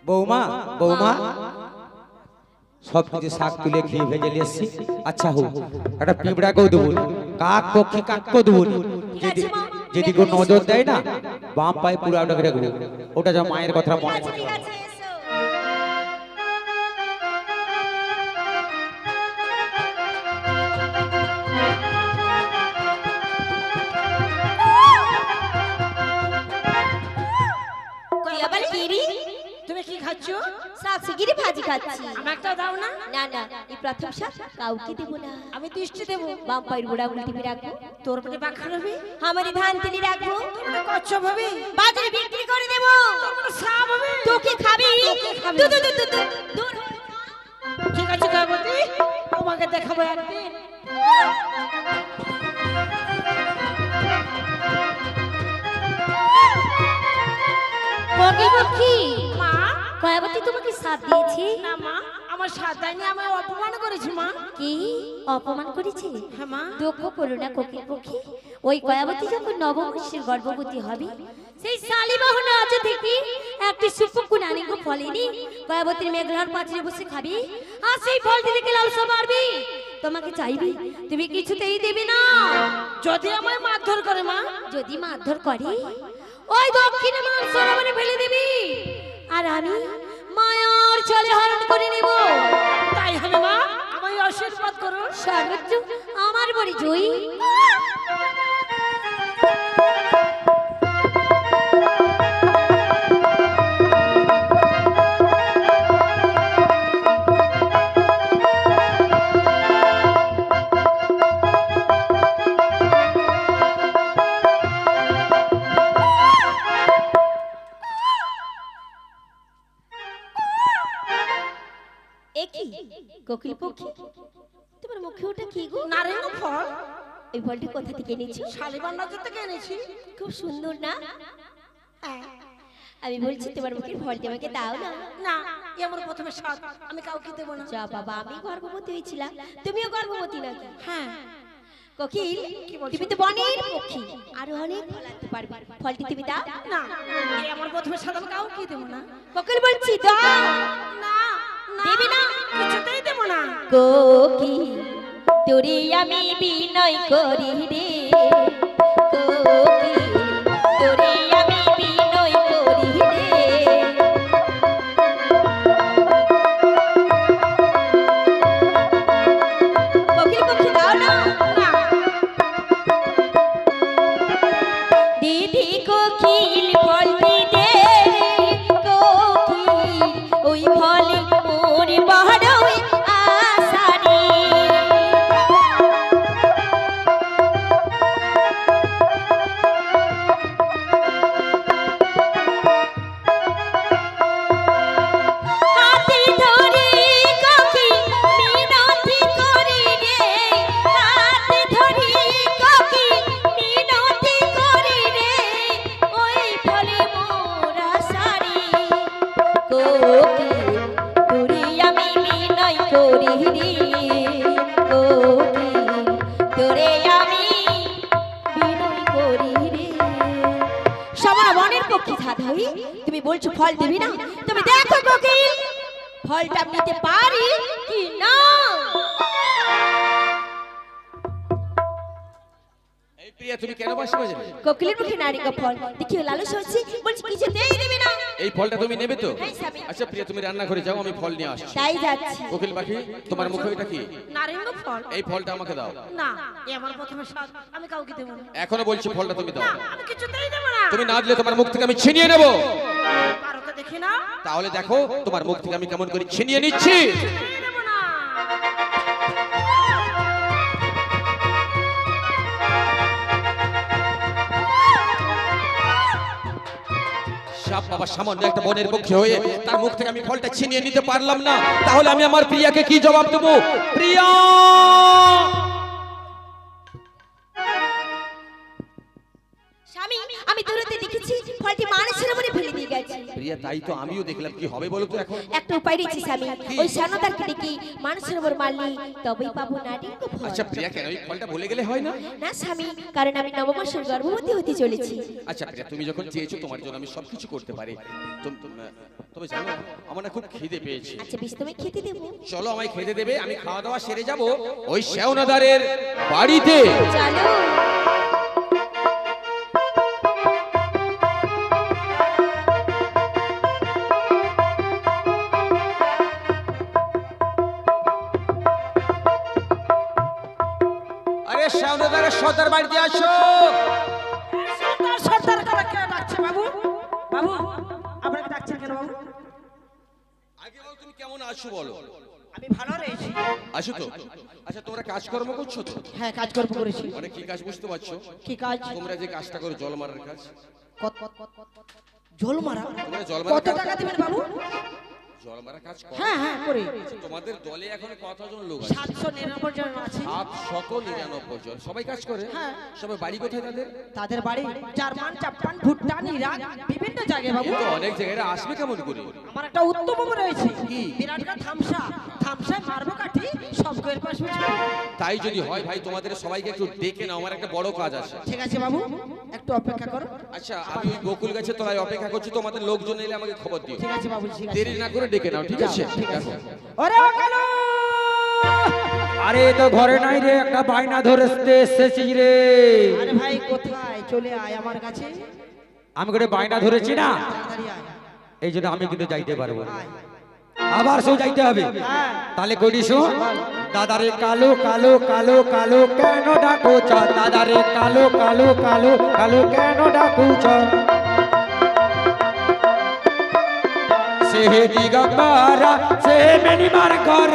বৌমা বৌমা সব কিছু শাক তুলে খেয়ে ভেজে নিয়ে এসছি। আচ্ছা হোক, একটা পিঁপড়াকেও দেবো, কাক পক্ষী কাককেও দেবো। যদি কেউ নজর দেয় না, বাম পায়ে পুরো ওটাকে রাখবো, ওটা যা মায়ের কথা মনে মনে। তুমি কি খাচ্ছ? শাক শিগগিরই ভাজি খাচ্ছি। আমারটা দাও না। না না, এই প্রথম শাক কাউকে দেব না। আমি দৃষ্টি দেব। বাম পায়ের গোড়া উল্টে রাখবো, তোর পেটে পাখা হবে। আমারই ধান তেলি রাখবো, তোর কচ্ছপ হবে। বাজারে বিক্রি করে দেব। তোর সাপ হবে। তোকে খাবি। দূর দূর দূর দূর দূর। ঠিক আছে কাবতী, তোমাকে দেখাবো একদিন। পকি পকি মা, কয়াবতী তোমাকে সাথ দিয়েছি? না মা, আমার সাথ দেয়নি, আমায় অপমান করেছে মা। কি অপমান করেছে? হ্যাঁ মা। দুঃখ করো না কোকিল পক্ষী, ওই কয়াবতী যখন নবমাসের গর্ভবতী হবে, সেই শালিবাহন রাজা থেকে একটি সুপুক্কু নানিঙ্গ ফলেনি কয়াবতীর মেঘলার পাঁচিলে বসে খাবি, আর সেই ফলটি থেকে লালসা মারবি। তোমাকে চাইবি, তুমি কিছুতেই দেবে না। যদি আমায় মারধর করে মা? যদি মারধর করে, ওই দক্ষিণে মান সরোবরে ফেলে দিবি, আর আমি মায়ার চলে হরণ করে নেব। তাই হবে মা, আমায় আশীর্বাদ করো। সর্বোচ্চ আমার বড়ি জয়ী। কোকিল পক্ষী, তোমার মুখে ওটা কি গো? নারেঙ্গ ফল। এই ফলটি কোথা থেকে এনেছো? শালিবান রাজ্য থেকে এনেছি। খুব সুন্দর না? আমি বলছি তোমার মুখের ফলটি আমাকে দাও না। না, এ আমার প্রথমে স্বাদ, আমি কাউকে দেব না। যা বাবা, আমি গর্ভবতী হয়েছিলাম, তুমিও গর্ভবতী নাকি? হ্যাঁ। কোকিল, তুমি তো বনের পক্ষী, আরো অনেক ফল আনতে পারবে, ফলটি তুমি দাও না। এ আমার প্রথমে স্বাদ, আমি কাউকে দেব না। কোকিল বলছি দাও না, দেবে না, কিছুতেই দেব না। কোকিল তোরে আমি বিনয় করি রে, কোকিল তোরে আমি বিনয় করি রে। কোকিল পক্ষী দাও না। দিদি কোকিল ফলটি দে রে, কোকিল ওই ফলে মোর বড়ই আশা রে। হাতে ধরে কোকিল মিনতি করি রে, হাতে ধরে কোকিল মিনতি করি রে, ওই ফলে মোর আশা রে। কোকিল তোরে আমি বিনয় করি রে, কোকিল তোরে আমি বিনয় করি রে। সবার মনের পক্ষে সাধ হই, তুমি বলছো ফল দিবি না, তুমি দেখো কোকিল ফলটা নিতে পারি কি না। এই প্রিয়া, তুমি কেন বাঁশি বাজাবে? কোকিলের মুখে নারিঙ্গ ফল দেখিও লালস হচ্ছে, বলছি কিছুতেই দেবে না। এই ফলটা তুমি নেবে তো? হ্যাঁ, স্বামী। আচ্ছা প্রিয়া, তুমি রান্না করে যাও, আমি ফল নিয়ে আসছি। তাই যাচ্ছি। কোকিল পাখি, তোমার মুখে এটা কি? নারেঙ্গ ফল। এই ফলটা আমাকে দাও। না, এ আমার প্রথমে স্বাদ, আমি কাউকে দেব না। এখনো বলছি ফলটা তুমি দাও। না, আমি কিছুতেই দেব না। তুমি না দিলে তোমার মুখ থেকে আমি ছিনিয়ে নেব। পারো তো দেখি না। তাহলে দেখো তোমার মুখ থেকে আমি কেমন করে ছিনিয়ে নিচ্ছি। কিছুতেই দেব না। সাপ বাবা সামান্য একটা বনের পক্ষে হয়ে তার মুখ থেকে আমি ফলটা ছিনিয়ে নিতে পারলাম না, তাহলে আমি আমার প্রিয়াকে কি জবাব দেবো? প্রিয়া, স্বামী, আমি দূরতে দেখেছি ফলটি মানুষের উপরে ফেলে দিয়ে গেছে। প্রিয়া তাই তো আমিও দেখলাম, কি হবে বলো তো এখন? একটা উপায় দিচ্ছি স্বামী, ওই স্বর্ণদারকে ডেকে মানুষের উপর মারলি তবেই পাবো নারীঙ্গ ফল। আচ্ছা প্রিয়া, কেন ওই ফলটা বলে গেলে হয় না? না স্বামী, কারণ আমি নবমাসের গর্ভবতী হতে চলেছি। আচ্ছা প্রিয়া, তুমি যখন চেয়েছো তোমার জন্য আমি সবকিছু করতে পারি। তবে জানো আমার না খুব খিদে পেয়েছে। আচ্ছা বেশ, তুমি খেতে দেবো। চলো আমায় খেতে দেবে, আমি খাওয়া দাওয়া সেরে যাব ওই শেওনাদারের বাড়িতে। চলো। আরে শেওনাদারের সর্দার বাড়িতে আসো। সর্দার সর্দার করে কে ডাকছে বাবু? বাবু আপনাকে ডাকছেন কেন বাবু? আগে বলো তুমি কেমন আছো বলো। আমি ভালো রয়েছি। আছো তো? আচ্ছা তোমরা কাজকর্ম করছো তো? হ্যাঁ, কাজকর্ম করেছি। মানে কি কাজ বুঝতে পারছো? কি কাজ? তোমরা যে কাজটা করো জল মারার কাজ, ঝোল মারা। তোমরা জল কত মারার কাজ, টাকা দিবেন বাবু? জল মারার কাজ করো? হ্যাঁ হ্যাঁ করি। তোমাদের দলে এখন কতজন লোক আছে? 799 জন আছে। 799 জন। সবাই কাজ করে? হ্যাঁ। সবাই বাড়ি কোথায় তাদের? তাদের বাড়ি জার্মান, জাপান, ভুটান, ইরাক, বিভিন্ন জায়গায় বাবু। কিন্তু অনেক জায়গায় আসবে কেমন করে? আমার একটা উত্তম রয়েছে। কি? বিরাটকা থামসা, থামসা মারবো কাঠি সব কয়ের পাশে। তাই যদি হয় ভাই তোমাদের সবাইকে একটু ডেকে নাও, আমার একটা বড় কাজ আছে। ঠিক আছে বাবু, একটু অপেক্ষা করো। আচ্ছা আমি ওই গোকুল গাছের তলায় অপেক্ষা করছি, তোমাদের লোকজন এলে আমাকে খবর দিও। ঠিক আছে বাবু, ঠিক আছে। দেরি না করে ডেকে নাও, ঠিক আছে? ঠিক আছে। দেখো। ওরে ও কালু! আরে এ তো ঘরে নাই রে, একটা বাইনা ধরতে এসেছিস রে। আরে ভাই কোথায়? চলে আয় আমার কাছে। আমি করে বাইনা ধরেছি না, তাড়াতাড়ি আয়। এই জন্য আমি কিন্তু যাইতে পারবো না। আয়। আবার সে যাইতে হবে। হ্যাঁ। তাহলে করি শোন, দাদারে কালো কালো কালো কালো কেন ডাকো চ, দাদারে কালো কালো কালো কালো কেন ডাকো চ। সে দিগম্বরা সে মেনিমার ঘর,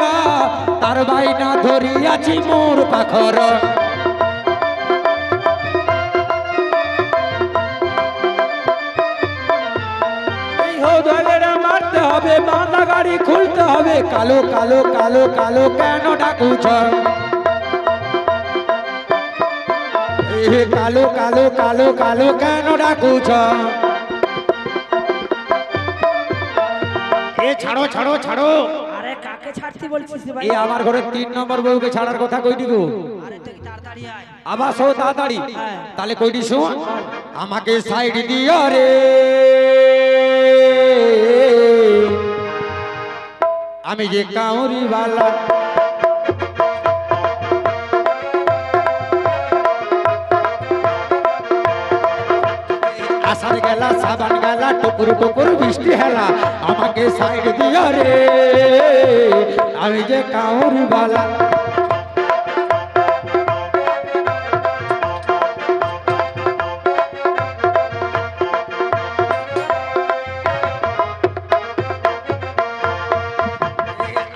তার বাইনা ধরিয়াছি মোর পাখর। এই হৌদলেরা মারতে হবে, বাঁধা গাড়ি খুলতে হবে, কালো কালো কালো কালো কেন ডাকুছ। এই কালো কালো কালো কালো কেন ডাকুছ। এ ছাড়ো ছাড়ো ছাড়ো। আরে কাকে ছাড়তে বলছিস রে ভাই? এ আমার ঘরে 3 নম্বর বউকে ছাড়ার কথা কইটি গো। আরে তুই তাড়াতাড়ি আয়। আবার সো তাড়াতাড়ি। হ্যাঁ। তাহলে কইটি শোন, আমাকে সাইড দিও রে, আমি যে কাউরি বালা। আষাঢ় গেলা সাবান গেলা টুকুর টুকুর বৃষ্টি হেলা, আমাকে সাইড দিও রে, আমি যে কাউরি বালা।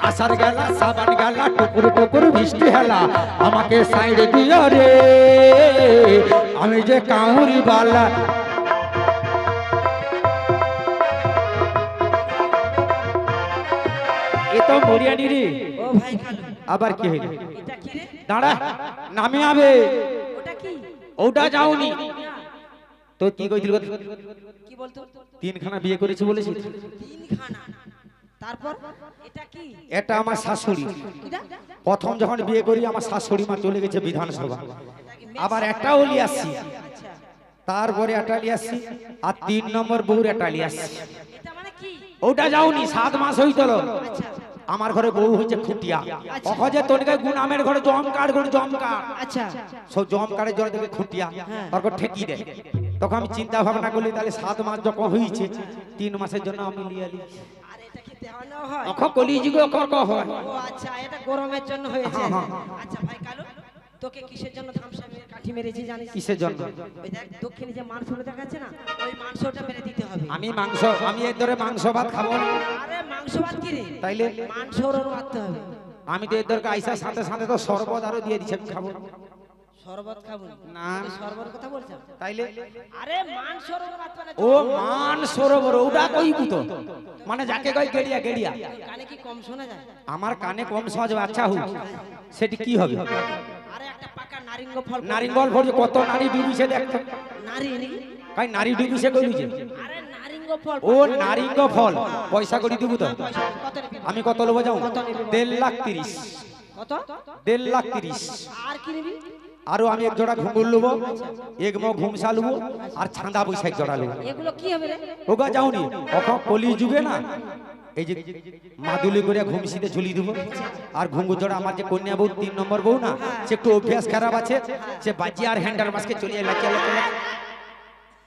আষাঢ় গেলা সাবান গেলা টুকুর টুকুর বৃষ্টি হেলা, আমাকে সাইড দিও রে, আমি যে কাউরি বালা। এ তো মরিয়ানি রে। ও ভাই কালু, আবার কি হইল? এটা কি রে? দাঁড়া, নামে আবে। ওটা কি? ওটা যাওনি তো কি কইছিল? কি বলতো? 3খানা বিয়ে করেছি বলেছি। 3খানা। তারপর এটা কি? এটা আমার শাশুড়ি। এটা? প্রথম যখন বিয়ে করি আমার শাশুড়ি মা চলে গেছে বিধানসভা, আবার একটাও নিয়ে আসছি, আচ্ছা। তারপরে একটা নিয়ে আসছি, আর 3 নম্বর বউর একটা নিয়ে আসছি। এটা মানে কি? ওটা যাওনি, 7 মাস হইতল। আচ্ছা। আমার ঘরে বউ হচ্ছে খুটিয়া, অখজে তোনকে গুনামের ঘরে জম কাঠ গুণ জম কাঠ, আচ্ছা। সব জম কাঠের জন্য থেকে খুটিয়া তারপর ঠেকি দেয়। তখন আমি চিন্তা ভাবনা করলি, তাহলে 7 মাস যখন হয়েছে 3 মাসের জন্য আমি নিয়ে আলি। আর এটা কি দেওয়ানো হয়? অখ কলিজি গো অখ হয়। ও আচ্ছা, এটা গরমের জন্য হয়েছে। হ্যাঁ। আচ্ছা ভাই কালু, তোকে কিসের জন্য ধামসামের কাঠি মেরেছি জানিস? কিসের জন্য? ওই দেখ দক্ষিণে যে মাংসটা দেখাচ্ছে না, ওই মাংসটা মেরে দিতে হবে। আমি এর ধরে মাংস ভাত খাবো না। আরে মাংস ভাত কি রে? তাইলে মাংস ওর মারতে হবে। আমি তো এর দরকার আইসার সাথে সাথে তো শরবত আরো দিয়ে দিচ্ছে, আমি খাবো না। শরবত খাবো না। তুই শরবত কথা বলছ? তাইলে আরে মাংস ওর মারতে না। ও মান সরোবর ওটা কইবু তো, মানে যাকে কই গেড়িয়া গেড়িয়া। কানে কি কম শোনা যায়? আমার কানে কম সহজ। আচ্ছা হু, সেটি কি হবে? আরে একটা পাকা নারিঙ্গ ফল। নারিঙ্গল ফল কত নারী ডুবিছে দেখতো। নারী নাকি? কাই নারী ডুবিছে কইলু যে? আরে নারিঙ্গ নারিঙ্গ ফল ও নারিঙ্গ ফল পয়সা করে দিব তো কত নেবে? আমি কত লোবো যাও কত নেবে? 1,30,30 কত 1,30,30 আর কি নিবি? আরো আমি এক জোড়া ঘুঙ্গুর লুবো এক মো ঘুমসা লুবো আর ছান্দা বৈশাখ জোড়া লুবো এগুলো কি হবে রে? ওগা যাওনি এখন কলি যুগে না এই যে মাদুলি করে ঘুমসিতে ঝুলি দেবো আর ঘুঙ্গুর জোড়া আমার যে কন্যা বউ 3 নম্বর বউ না সে একটু অভ্যাস খারাপ আছে সে বাজি আর হ্যান্ডার মাসকে চলে এলা চলে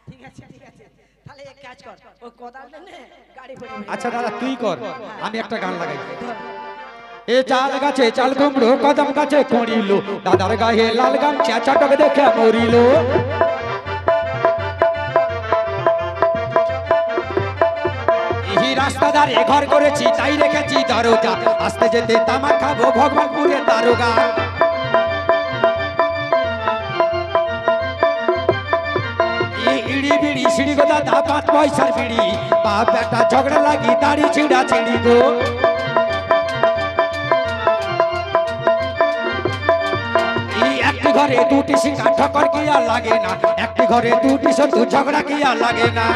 ঠিক আছে ঠিক আছে, তাহলে এক কাজ কর, ও কোদালটা নে, গাড়ি পড়ে যাবে। আচ্ছা দাদা তুই কর আমি একটা গান লাগাই ধর। এ চাল গাছে চাল কুমড়ো কদম গাছে করিল দাদার গায়ে লাল গামছা চটক দেখে মরিল এই রাস্তা ধারে ঘর করেছি তাই রেখেছি দরজা আসতে যেতে তামাক খাবো ভগবানপুরে দারোগা ইড়ি বিড়ি সিঁড়ি গো দাদা 5 পয়সার বিড়ি বাপ বেটা ঝগড়া লাগি দাড়ি ছিঁড়া ছিঁড়ি গো একটি ঘরে দুটি সিঙ্গা ঠকর কিয়া লাগে না একটি ঘরে দুটি শত্রু ঝগড়া কিয়া লাগে না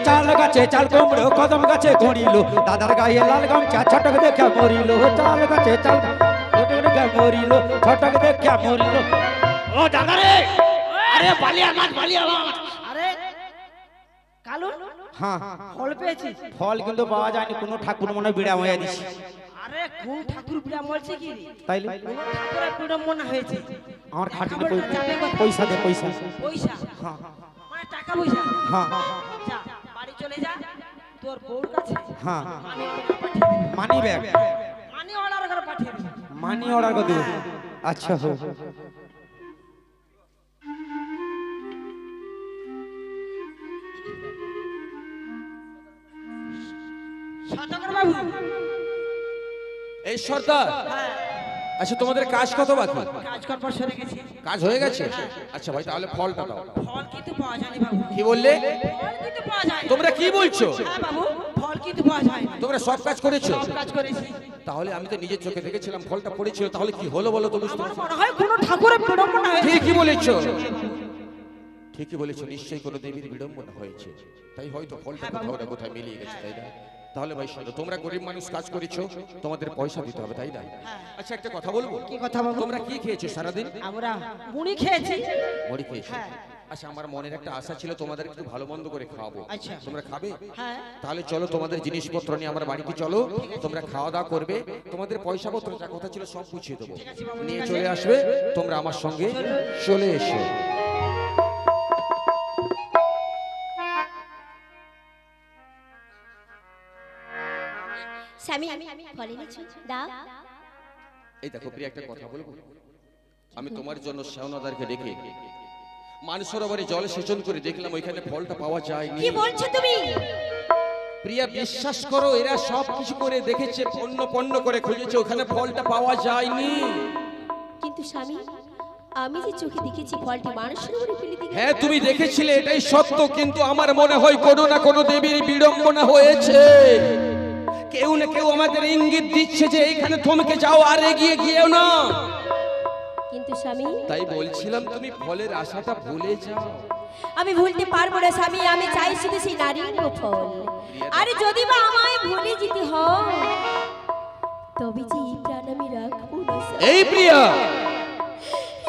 চাল গাছে চাল কুমড়ো কদম গাছে করিল দাদার গায়ে লাল গামছা ছটক দেখে মরিল চাল গাছে চাল ছটক দেখে মরিল ছটক দেখে মরিল ও দাদা রে আরে বালিয়া মাছ আরে কালু, হ্যাঁ ফল পেয়েছিস? ফল কিন্তু পাওয়া যায়নি কোনো ঠাকুর মনে বিড়া হয়ে দিছি আরে কোন ঠাকুর বিড়া মরছে কি? তাইলে কোন ঠাকুরের বিড়া মনে হয়েছে? আমার খাটি খাবারটা যাবে কোথায়? পয়সা দে পয়সা পয়সা, হ্যাঁ মানে টাকা পয়সা। হ্যাঁ যা বাড়ি চলে যা, তোর বউর কাছে হ্যাঁ মানি অর্ডার পাঠিয়ে দে। মানি ব্যাগ মানি অর্ডার করে পাঠিয়ে দে। মানি অর্ডার করে দেবো আচ্ছা হোক সতর্ক বাবু। এই সর্দার, হ্যাঁ, আচ্ছা তোমাদের কাজ কত বাকি? কাজ করবার সরে গেছি। কাজ হয়ে গেছে? আচ্ছা ভাই তাহলে ফলটা দাও। ফল কিন্তু পাওয়া যায়নি বাবু। কি বললে? ফল কিন্তু পাওয়া যায় না। তোমরা কি বলছো? হ্যাঁ বাবু, ফল কিন্তু পাওয়া যায় না। তোমরা সব কাজ করেছো? সব কাজ করেছি। তাহলে আমি তো নিজের চোখে দেখেছিলাম ফলটা পড়েছিল, তাহলে কি হলো বলো তো বুঝতে আমার পারছি। মনে হয় কোনো ঠাকুরের বিড়ম্বনা হয়েছে। ঠিকই বলেছো, ঠিকই বলেছো, নিশ্চয়ই কোনো দেবীর বিড়ম্বনা হয়েছে, তাই হয়তো ফলটা কোথাও না কোথায় মিলিয়ে গেছে, তাই না? তাহলে ভাই শোনো, তোমরা গরিব মানুষ কাজ করেছো, তোমাদের পয়সা দিতে হবে, তাই না? আচ্ছা একটা কথা বলবো? কি কথা বাবু? তোমরা কি খেয়েছো সারাদিন? আমরা মুড়ি খেয়েছি। মুড়ি খেয়েছো? হ্যাঁ। আচ্ছা আমার মনের একটা আশা ছিল তোমাদের একটু ভালো মন্দ করে খাওয়াবো। আচ্ছা। তোমরা খাবে? হ্যাঁ। তাহলে চলো তোমাদের জিনিসপত্র নিয়ে আমার বাড়িতে চলো, তোমরা খাওয়া দাওয়া করবে, তোমাদের পয়সা পত্র যা কথা ছিল সব বুঝিয়ে দেবো, আছে বাবু, নিয়ে ঠিক আছে। চলে আসবে, তোমরা আমার সঙ্গে চলে এসো। স্বামী ফল এনেছো দাও এই দেখো প্রিয়া, একটা কথা বলবো? আমি তোমার জন্য শ্যাওনাদারকে ডেকে মানসরোবরে জল সেচন করে দেখলাম ওইখানে ফলটা পাওয়া যায়নি। কি বলছো তুমি? প্রিয়া বিশ্বাস করো, এরা সব কিছু করে দেখেছে, পণ্য পণ্য করে খুঁজেছে, ওখানে ফলটা পাওয়া যায়নি। কিন্তু স্বামী আমি যে চোখে দেখেছি ফলটি মানুষের উপরে ফেলে দিয়ে হ্যাঁ তুমি দেখেছিলে, এটাই সত্য, কিন্তু আমার মনে হয় কোনো না কোনো দেবীর বিড়ম্বনা হয়েছে। কেউ না কেউ আমাদের ইঙ্গিত দিচ্ছে যে এইখানে থমকে যাও, আর এগিয়ে গিয়েও না। কিন্তু স্বামী তাই বলছিলাম তুমি ফলের আশাটা ভুলে যাও। আমি ভুলতে পারবো না স্বামী, আমি চাই শুধু সেই নারীর ফল। আরে যদি বা আমায় ভুলে যেতে হয় তবে যে এই প্রাণ আমি রাখবো না স্বামী। এই প্রিয়া,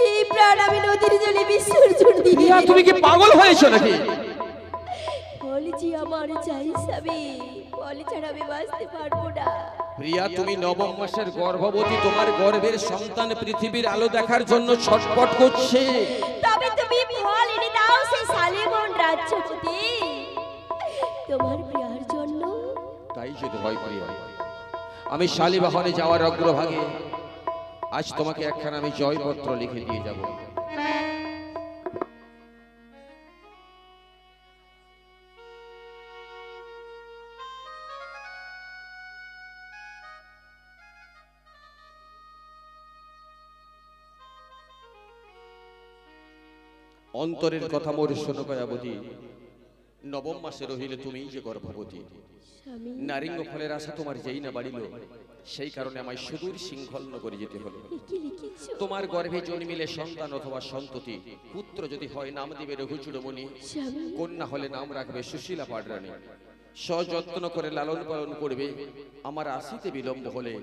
এই প্রাণ আমি নদীর জলে বিসর্জন দিই। প্রিয়া তুমি কি পাগল হয়েছো নাকি? ফল যে আমার চাই স্বামী, ফল ছাড়া আমি বাঁচতে পারবো না। প্রিয়া তুমি নবম মাসের গর্ভবতী, তোমার গর্ভের সন্তান পৃথিবীর আলো দেখার জন্য ছটফট করছে। তবে তুমি ফল এনে দাও সেই শালিমন রাজ্যপতি তোমার প্রিয়ার জন্য। তাই যদি হয় প্রিয়া, আমি শালিবাহনে যাওয়ার অগ্রভাগে আজ তোমাকে একখানা আমি জয়পত্র লিখে দিয়ে যাব। অন্তরের কথা মোর শোনো কয়াবতী, নবম মাসে রহিলে তুমি যে গর্ভবতী, স্বামী নারিঙ্গ ফলের আশা তোমার যেই না বাড়িল, সেই কারণে আমায় সুদূর সিংহল নগরে যেতে হলো। কি লিখেছো তোমার গর্ভে জন্মিলে সন্তান অথবা সন্ততি, পুত্র যদি হয় নাম দিবে রঘুচূড়মণি, স্বামী কন্যা হলে নাম রাখবে সুশীলা পাটরানী। সযত্ন করে লালন পালন করবে, আমার আসিতে বিলম্ব হলে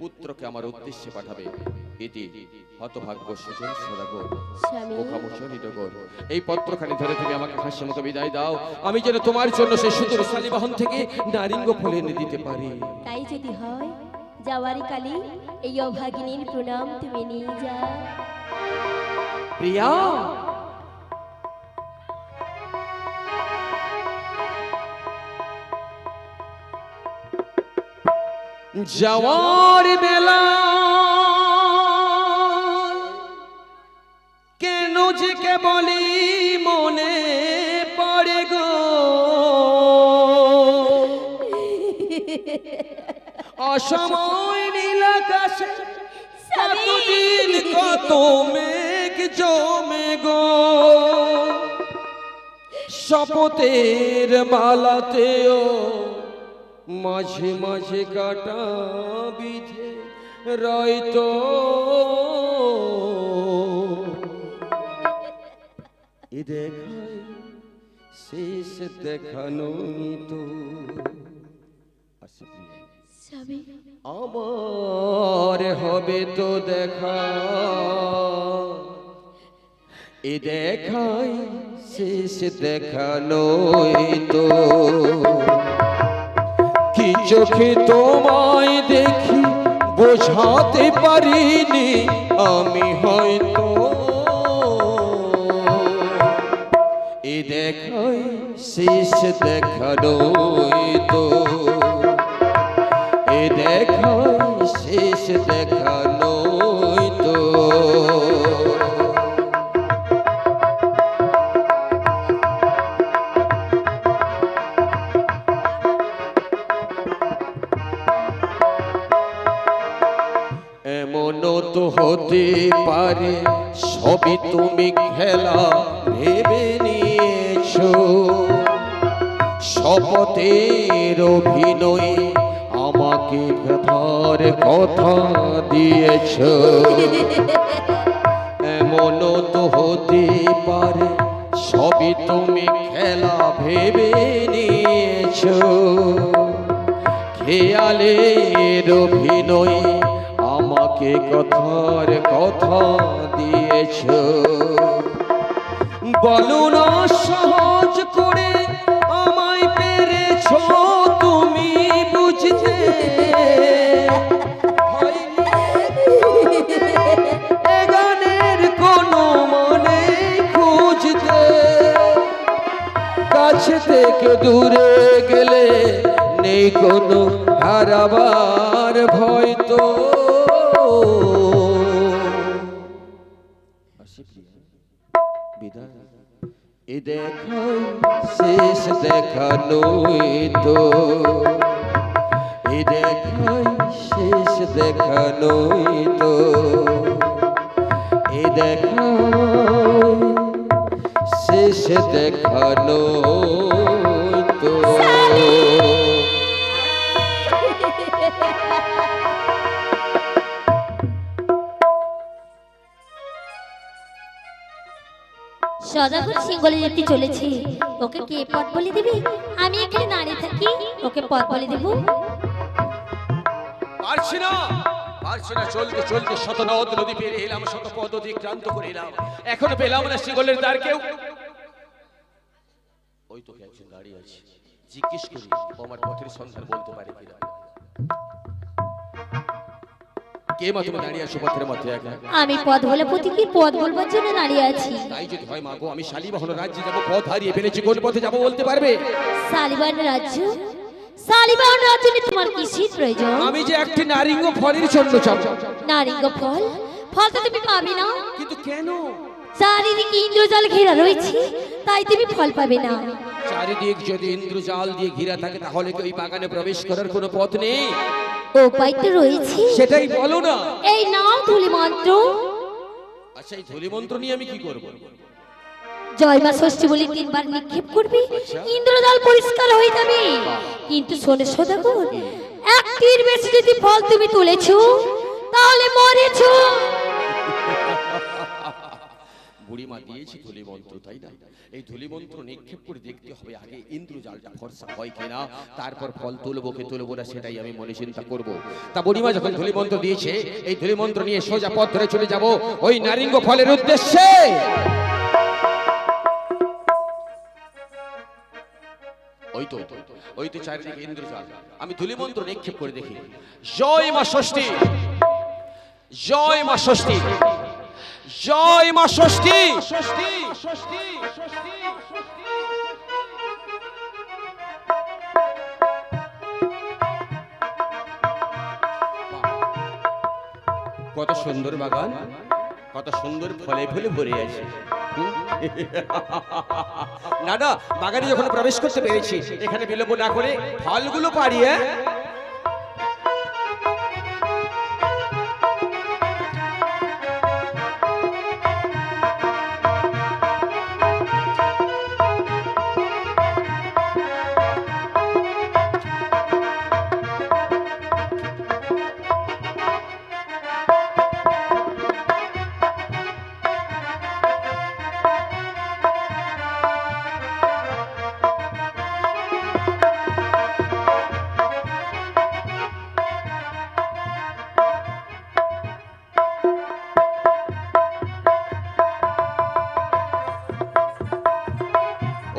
পুত্রকে আমার উদ্দেশ্যে পাঠাবে। ইতি হতভাগ্য সুজন সদাগর স্বামী মুখামুখর। এই পত্রখানি ধরে তুমি আমাকে হাসি মুখে বিদায় দাও, আমি যেন তোমার জন্য সেই সুদূর শালীবাহন থেকে নারিঙ্গ ফলে এনে দিতে পারি। তাই যদি হয় যাওয়ারি কালে এই অভাগিনীর প্রণাম তুমি নিয়ে যাও। প্রিয়া, যাওয়ার বেলা কেন যে কেবলই মনে পড়ে গো, অসময় নীল আকাশে কতদিন কত মেঘ জমে গো, শপথের মালাতেও মাঝে মাঝে কাটা বিধে রয়তো, এ দেখায় শেষ দেখানোই তো স্বামী আমার হবে তো দেখা, এ দেখায় শেষ দেখানোই তো। কি চোখে তোমায় দেখি বোঝাতে পারিনি আমি হয়তো, এ দেখায় শেষ দেখানোই তো, এ দেখায় শেষ দেখানোই তো। এমনও তো হতে পারে সবই তুমি খেলা ভেবে নিয়েছো, শপথের অভিনয়ে আমাকে ব্যথার কথা দিয়েছো। এমনও তো হতে পারে সবই তুমি খেলা ভেবে নিয়েছো, খেয়ালের অভিনয়ে আমাকে কথার কথা দিয়েছো। বলো না সহজ করে আমায় পেরেছো তুমি বুঝতে, এ গানের কোনো মানে খুঁজতে, কাছে থেকে দূরে গেলে নেই কোনো হারাবার ভয় তো। বিদায়, এ দেখায় শেষ দেখানোই তো, এ দেখায় শেষ দেখানোই তো, এ দেখায় শেষ দেখানোই তো। সদাগর সিঙ্গলে যেতে চলেছি, ওকে কে পথ বলে দিবি? আমি এখানে দাঁড়িয়ে থাকি, ওকে পথ বলে দেব? পারছি না, পারছি না। চলতে চলতে শত নদ নদী পেরিয়ে এলাম, শত পদ অতিক্রান্ত করে এলাম, এখনো পেলাম না সিঙ্গলের দ্বার কেউ। ওই তোকে একজন দাঁড়িয়ে আছে, জিজ্ঞেস করি ও আমার পথের সন্ধান বলতে পারে কিনা। কে মা তুমি দাঁড়িয়ে আছো পথের মধ্যে একা? আমি পথ বলে প্রতীকী পথ বলবার জন্য দাঁড়িয়ে আছি। তাই যদি হয় মা গো, আমি শালীবাহন রাজ্যে যাবো, পথ হারিয়ে ফেলেছি, কোন পথে যাবো বলতে পারবে? শালীবাহন রাজ্য? শালীবাহন রাজ্য নিয়ে তোমার কিসের প্রয়োজন? আমি যে একটি নারিঙ্গ ফলের জন্য চাবো। নারিঙ্গ ফল? ফল তো তুমি পাবে না। কিন্তু কেন? চারিদিকে ইন্দ্রজাল ঘেরা রয়েছে, তাই তুমি ফল পাবে না। চারিদিক যদি ইন্দ্রজাল দিয়ে ঘিরা থাকে তাহলে কি ওই বাগানে প্রবেশ করার কোনো পথ নেই? উপায় তো রয়েছে, সেটাই বলো না। এই নাও ধূলি মন্ত্র। আচ্ছা, এই ধূলি মন্ত্র নিয়ে আমি কি করব? জয় মা ষষ্ঠী বলে 3 বার নিক্ষেপ করবি, ইন্দ্রজাল পরিষ্কার হয়ে যাবে। কিন্তু শোনে সদাগর, একটির বেশি যদি ফল তুমি তুলেছো তাহলে মরেছো। বুড়িমা দিয়েছি ধুলি মন্ত্র, তাই না? এই ধুলি মন্ত্র নিক্ষেপ করে দেখতে হবে আগে ইন্দ্রজালটা ফর্সা হয় কিনা, তারপর ফল তুলবো কি তুলবো না সেটাই আমি মনে চিন্তা করব। তা বুড়িমা যখন ধুলি মন্ত্র দিয়েছে, এই ধুলি মন্ত্র নিয়ে সোজা পথ ধরে চলে যাব ওই নারিঙ্গ ফলের উদ্দেশ্যে। ওই তো চারিদিকে ইন্দ্রজাল। আমি ধুলি মন্ত্র নিক্ষেপ করে দেখি। জয় মা ষষ্ঠী, জয় মা ষষ্ঠী, জয় মা ষষ্ঠী। কত সুন্দর বাগান, কত সুন্দর ফলে ফুলে ভরে আছে। না না, বাগানে যখন প্রবেশ করতে পেরেছি, এখানে বিলম্ব না করে ফলগুলো পাড়িয়ে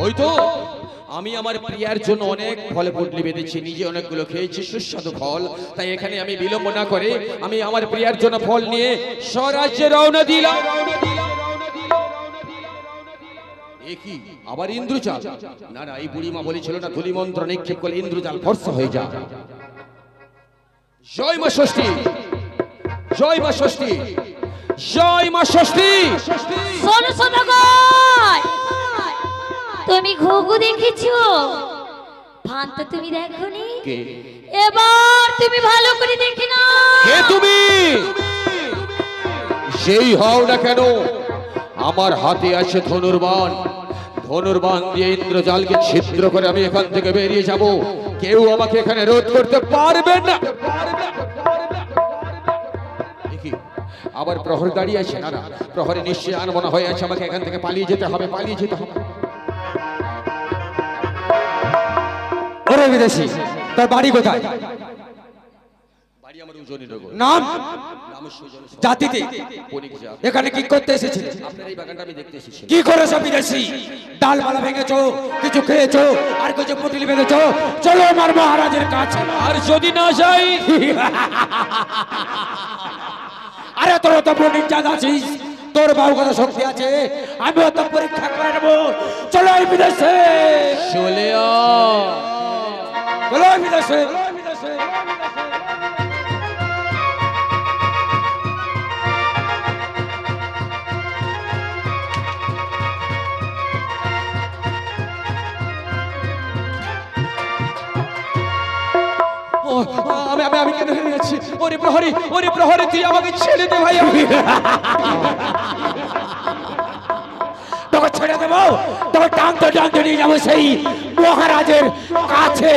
ওই তো আমি আমার প্রিয়ার জন্য অনেক ফলে পুটলি বেঁধেছি, নিজে অনেকগুলো খেয়েছি, সুস্বাদু ফল। তাই এখানে আমি বিলম্ব না করে আমি আমার প্রিয়ার জন্য ফল নিয়ে স্বরাজ্যে রওনা দিলাম। কি আবার ইন্দ্রজাল? না না, এই বুড়িমা বলেছিল না ধুলি মন্ত্র নিক্ষেপ করলে ইন্দ্রজাল ফর্সা হয়ে যায়। জয় মা ষষ্ঠী, জয় মা ষষ্ঠী, জয় মা ষষ্ঠী। শোনো শোনো গো, তুমি ঘুঘু দেখেছো? ফান তো তুমি দেখোনি। কে? এবার তুমি ভালো করে দেখে না। কে তুমি? সেই হও না কেন, আমার হাতে আছে ধনুর্বাণ। ধনুর্বাণ দিয়ে ইন্দ্রজালকে ছিদ্র করে আমি এখান থেকে বেরিয়ে যাব। কেউ আমাকে এখানে রোধ করতে পারবে না। আবার প্রহর দাঁড়িয়ে আছে। না না, প্রহরে নিশ্চয়ই আনমনা হয়ে আছে, আমাকে এখান থেকে পালিয়ে যেতে হবে, পালিয়ে যেতে হবে। ওরে বিদেশি, তোর বাড়ি কোথায়? বাড়ি আমার উজনিনগর। নাম? নাম সুজন। জাতিতে? বণিক জাত। এখানে কি করতে এসেছিস? আপনার এই বাগানটা আমি দেখতে এসেছি। কি করেছো বিদেশি? ডালপালা ভেঙেছো, কিছু খেয়েছো, আর কিছু পুটলি বেঁধেছো। চলো আমার মহারাজের কাছে। আর যদি না যাই? আরে তোর তো বণিক জাত আছিস, তোর বাবু কত শক্তি আছে, আমিও তো পরীক্ষা করে নেবো। চলো এই বিদেশে, চলে চলো এই বিদেশে। আমি আমি আমি কেন হেরে যাচ্ছি? ওরে প্রহরী, ওরে প্রহরী, তুই আমাকে ছেড়ে দে ভাই। আমি তোকে ছেড়ে দেবো, তোকে টানতে টানতে নিয়ে যাবো সেই মহারাজের কাছে।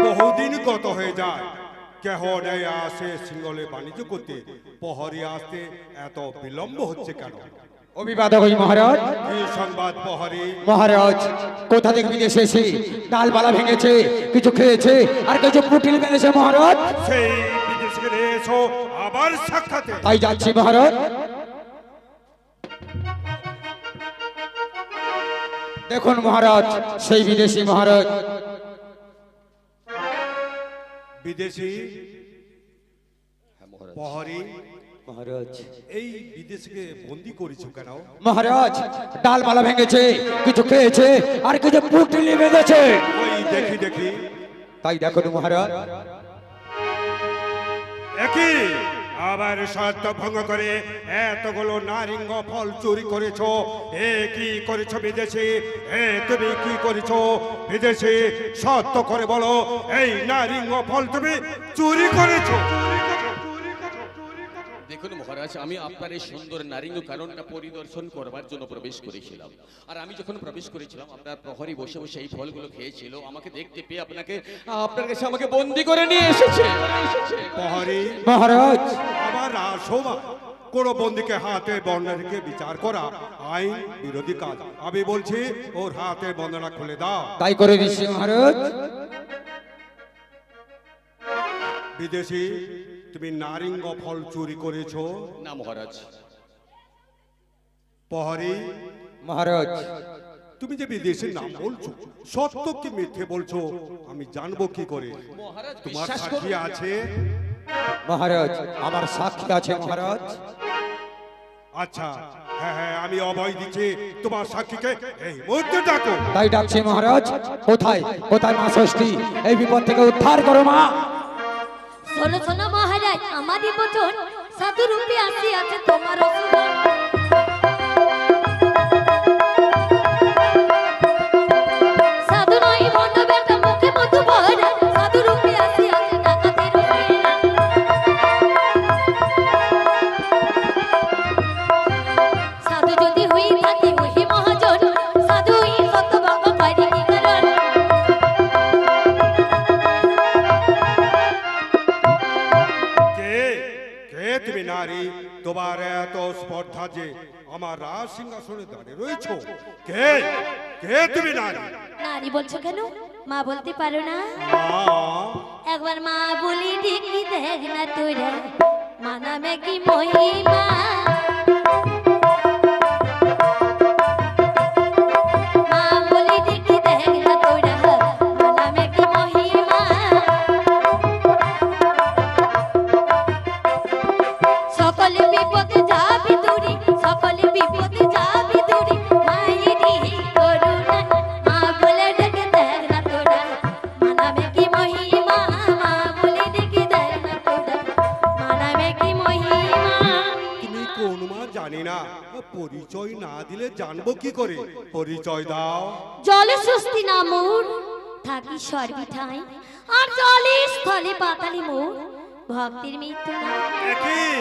বহুদিন গত হয়ে যায়, কেহ নেই আসে সিঙ্গলে বাণিজ্য করতে। প্রহরী আসতে এত বিলম্ব হচ্ছে কেন? অভিবাদক মহারাজ। কি সংবাদ প্রহরী? মহারাজ, কোথা থেকে বিদেশে এসে ডালপালা ভেঙেছে, কিছু খেয়েছে, আর কিছু পুটলি বেঁধেছে মহারাজ। সেই বিদেশ থেকে এসো আবার সাক্ষাতে। তাই যাচ্ছি মহারাজ। দেখুন মহারাজ, সেই বিদেশি মহারাজ। বিদেশি প্রহরী, মহারাজ, এই বিদেশকে বন্দি করেছো কেন? মহারাজ, ডালপালা ভেঙেছে, কিছু খেয়েছে, আর কিছু পুটলি বেঁধেছে। ওই দেখি দেখি। তাই দেখুন মহারাজ। একই আবার শর্ত ভঙ্গ করে এতগুলো নারিঙ্গ ফল চুরি করেছো। এ কি করেছো বিদেশি? তুমি কি করেছো বিদেশি? সত্য করে বলো, এই নারিঙ্গ ফল তুমি চুরি করেছো? দেখুন মহারাজ, আমি আপনার এই সুন্দর নারিঙ্গ কারণটা পরিদর্শন করবার জন্য প্রবেশ করেছিলাম। আর আমি যখন প্রবেশ করেছিলাম, আপনার প্রহরী বসে বসে এই ফলগুলো খেয়েছিল। আমাকে দেখতে পেয়ে আপনার কাছে আমাকে বন্দি করে নিয়ে এসেছে। প্রহরী মহারাজ, আবার রাজসভা কোন বন্দীকে হাতে বন্ধ রেখে বিচার করা আইন বিরোধী কাজ। আমি বলছি ওর হাতে বন্ধনা খুলে দাও। তাই করে দিচ্ছি মহারাজ। বিদেশি, তুমি নারিঙ্গ ফল চুরি করেছো? না মহারাজ। প্রহরী মহারাজ, তুমি যে বিদেশের নাম বলছো, সত্য কি মিথ্যে বলছো আমি জানবো কি করে? মহারাজ তোমার বিশ্বাস সাক্ষী করুন। আছে? মহারাজ আমার সাক্ষী আছে মহারাজ। আচ্ছা, হ্যাঁ হ্যাঁ, আমি অভয় দিচ্ছি। তোমার সাক্ষীকে এই মুহূর্তে ডাকো। তাই ডাকছে মহারাজ। কোথায় কোথায় মা ষষ্ঠী? এই বিপদ থেকে উদ্ধার করো মা। শোনো শোনো মহারাজ, আমারই বচন সাধু রূপে আসি আছে তোমার অসুর। সাধু নয় ভণ্ড বেটা, মুখে মধু ভরা, সাধু রূপে আসি আছে ডাকাতের অসুর। সাধু যদি হই থাকি ওহি মহাজন, সাধুই সত্যভঙ্গ করে কি কারণ? কে কে তুমি নারী? তোমার এত স্পর্ধা যে আমার রাজ সিংহাসনে দাঁড়িয়ে রয়েছো। কে কে তুমি নারী? নারী বলছো কেন? মা বলতে পারো না? মা? একবার মা বলি দেখি দেখ না তোরা, মা নামে কি মহিমা। মা বলি দেখি দেখ না তোরা, মা নামে কি মহিমা। সকলে বিপদে যাবি দূরে, সকলে বিপদে যাবি দূরে, মায়েরই করুণা। মা বলে ডেকে দেখ না তোরা, মা নামে কি মহিমা। মা বলে ডেকে দেখ না তোরা, মা নামে কি মহিমা। তুমি কোন মা জানি না, পরিচয় না দিলে জানবো কি করে? পরিচয় দাও। জলে সুস্থি না মোর, থাকি সর্বি ঠাই, আর জলে স্থলে পাতালি মোর, ভক্তির মৃত্যু নাই। একই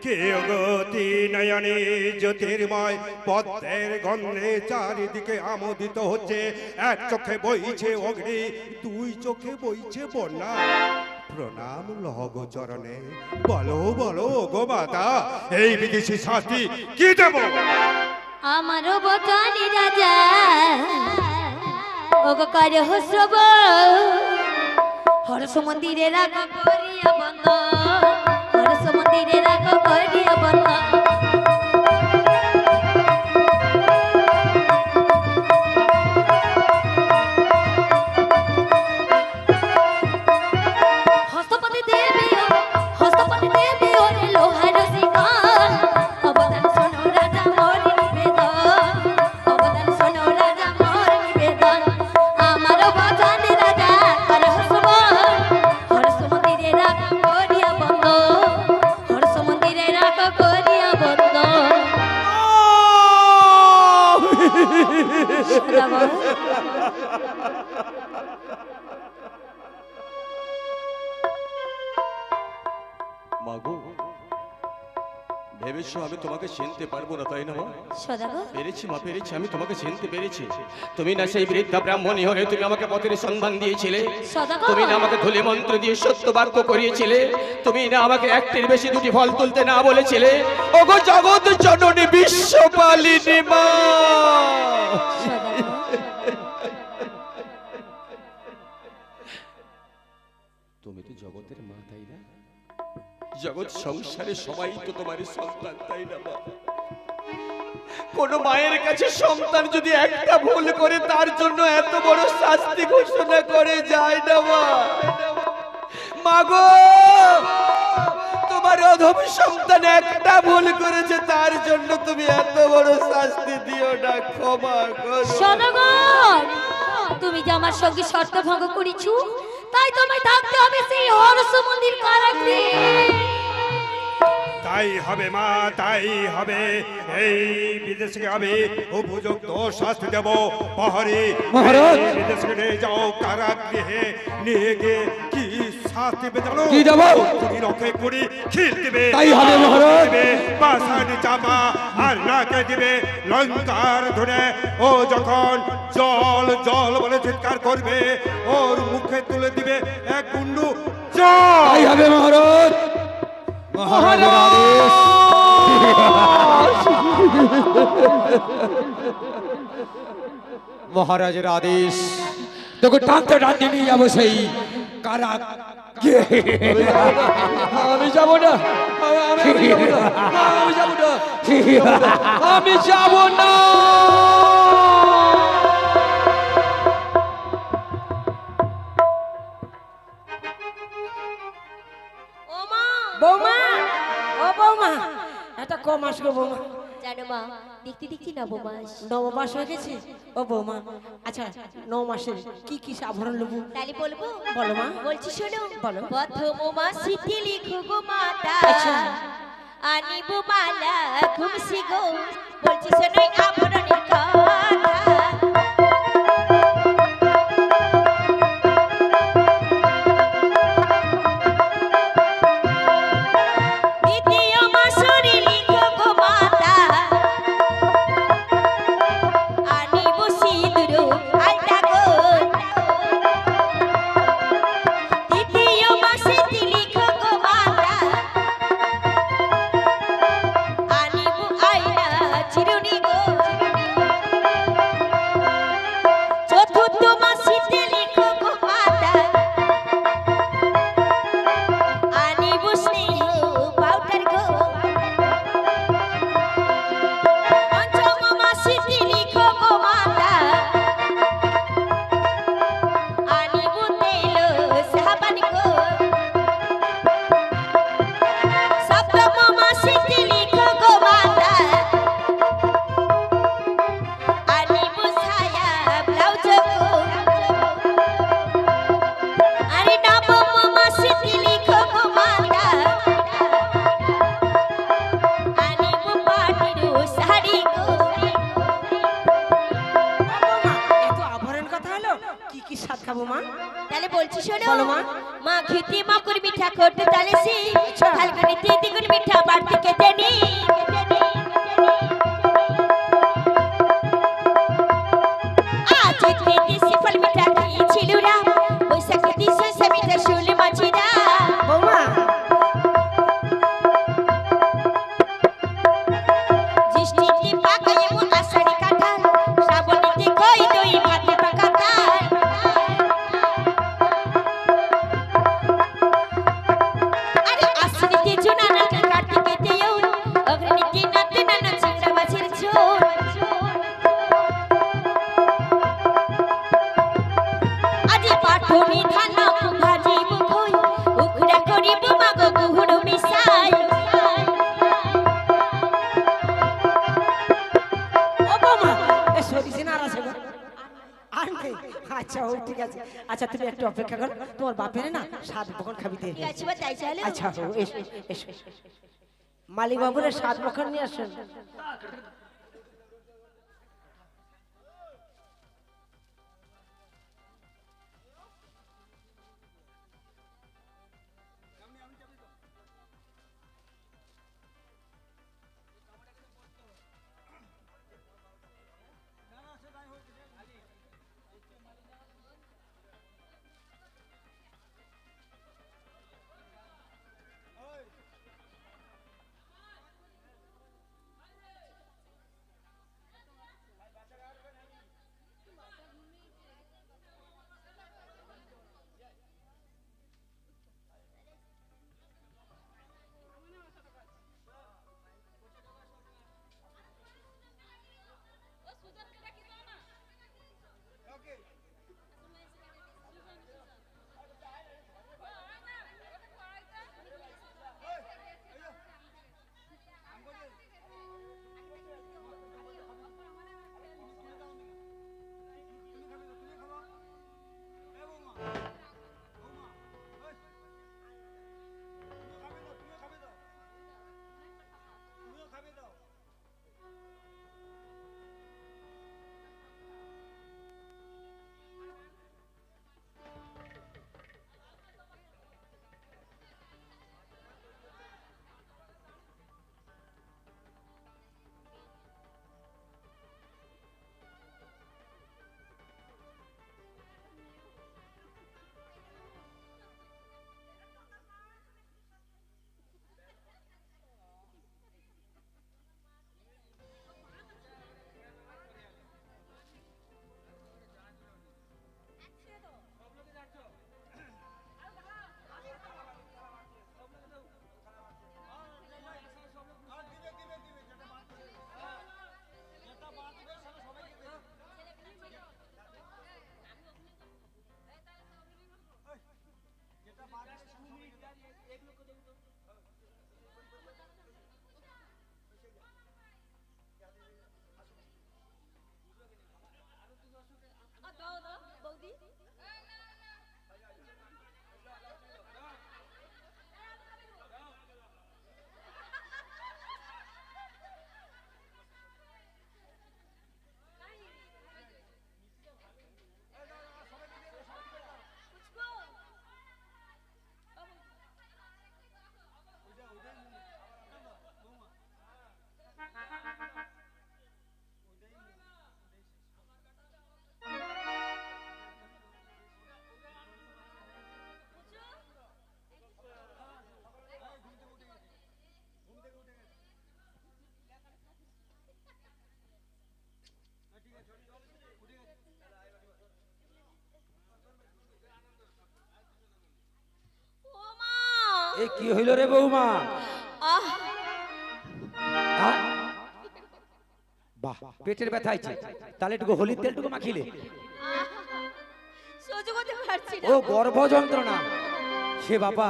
কে অগতি নয়নে জ্যোতির্ময় পদ্মের গন্ধে চারিদিকে আমোদিত হচ্ছে। এক চোখে বইছে অগ্নি, দুই চোখে বইছে বন্যা। প্রণাম লহগ চরণে। বলো বলো গো মাতা, এই বিদেশি শাস্তি কি দেব? আমারও বচনি রাজা, ওগো করে হস্রব, হরস মন্দিরে রাখো করিয়া বন্ধ, হরস মন্দিরে রাখো করিয়া বন্ধ। হস্তপতি দেবী ও, হস্তপতি দেবী ওরে লোহার শিকার, অবদান শোনো রাজা মোর নিবেদন, অবদান শোনো রাজা মোর নিবেদন। আমার বচন রাজা করে হস্রবন, হরস মন্দিরে রাখো করিয়া বন্ধ, হরস মন্দিরে রাখো করিয়া বন্ধ। সদাগর, মাগো, ভেবেছো আমি তোমাকে চিনতে পারবো না, তাই না মা? সদাগর, পেরেছি মা, পেরেছি, আমি তোমাকে চিনতে পেরেছি। তুমি না সেই বৃদ্ধা ব্রাহ্মণী হয়ে তুমি আমাকে পথের সন্ধান দিয়েছিলে। সদাগর। তুমি না আমাকে ধুলি মন্ত্র দিয়ে সত্য বাক্য করিয়েছিলে। তুমি না আমাকে একটির বেশি দুটি ফল তুলতে না বলেছিলে। ওগো জগৎ জননী বিশ্বপালিনী মা, সদাগর, তুমি তো জগতের মা, তাই না? জগৎ সংসারে সবাই তো তোমার সন্তান, তাই না মা? কোন মায়ের কাছে সন্তান যদি একটা ভুল করে তার জন্য এত বড় শাস্তি ঘোষণা করে যায় না মা? মাগো, তোমার অধম সন্তান একটা ভুল করেছে, তার জন্য তুমি এত বড় শাস্তি দিও না, ক্ষমা করো। সদাগর, তুমি যে আমার সঙ্গে শর্ত ভঙ্গ করেছো, তাই তোমায় থাকতে হবে সেই হরস মন্দির কারাগৃহে। তাই হবে মা, তাই হবে। এই বিদেশে আমি উপযুক্ত শাস্তি দেব। প্রহরী, মহারাজ! এই বিদেশে নিয়ে যাও কারাগৃহে, নিয়ে গিয়ে কি শাস্তি দেবে জানো? কি দেবো? তুমি রক্ষে করি খিল দিবে, তাই হবে মহারাজ। দিবে পাশানি চাপা, আর নাকে দিবে লঙ্কার ধরে। ও যখন জল জল বলে চিৎকার করবে, ওর মুখে তুলে দিবে এক গুন্ডু জল। তাই হবে মহারাজ। মহারাজের আদেশ। মহারাজের আদেশ, তোকে টানতে টানতে নিয়ে যাবো সেই কারা। আমি যাব না, আমি যাব না, আমি যাব না, আমি যাব না। ও মা, বৌমা, ও বৌমা, এটা কম আসবে বৌমা। জানো মা, দেখতে দেখতে নবমাস। 9 মাস হয়ে গেছে। ও বৌমা, আচ্ছা 9 মাসের কি কি আভরণ নেবো? তাহলে বলবো? বলো মা। বলছি শোনো। বলো। প্রথম মাসিতে লিখো গো মাতা, আচ্ছা। আনিব মালা ঘুমসি গো। বলছি শোনো আভরণের কথা। দ্বিতীয় মাসরে লিখো গো মাতা, আনিব সিঁদুর আলতা গো। তৃতীয় মাসেতে লিখো গো মাতা, আনিব আয়না চিরুনি গো। চতুর্থ মাসেতে লিখো গো মাতা, আনিব স্নেহ পাউডার গো। পঞ্চম মাসেতে লিখো গো মাতা, আনিব তেল সাবান গো। সপ্তম মাসেতে লিখো গো মাতা, আনিব ছায়া ব্লাউজ গো। আরে নবম মাসেতে লিখো গো মাতা, আনিব পাটির শাড়ি গো। বৌমা, এত আভরণ কথা হলো, কি কি স্বাদ খাবো মা? তাহলে বলছি শোনো। বলো মা। মা খেতে মকুর মিঠা করতে তালে সে আচ্ছা। হালকানিতে দ্বিগুণ মিঠা বাড়তে কেটে নি। আজ খেতে ফল মিঠা খেয়েছিল রা, বৈশাখে দিশে সে মিঠা শুলে মাঝিরা। বৌমা, জ্যৈষ্ঠীতে পাকায় এমন আষাঢ়ি কাঁঠাল, শ্রাবণীতে কই দই ভাতে পাকা তাল। আরে আশ্বিনীতে জোনা নাচে, কার্তিকেতে ইয়ৌন, অগ্রণীতে নাতে নানা চিংড়া মাছের ঝোল। আজি পাঠনি ধান ভাজি মুখই, উখড়া করিব মাগ গুহুড় মিশাই। ও বৌমা, এ সরিষে না আছে গো? আর নেই? আচ্ছা ও ঠিক আছে। আচ্ছা তুমি একটু অপেক্ষা করো, তোমার বাপের না স্বাদ বখন খাবি দে। ঠিক আছে বা তাই চলো। আচ্ছা ও এসো এসো। মালিক বাবুর স্বাদ বখন নিয়ে আসেন। এই কি হইল রে বৌমা? আহ হ্যাঁ? বাহ, পেটের ব্যথা হয়েছে, তাহলে একটু হলির তেলটুকু মাখিলে। সহ্য করতে পারছি না। ও গর্ভ যন্ত্রণা, সে বাবা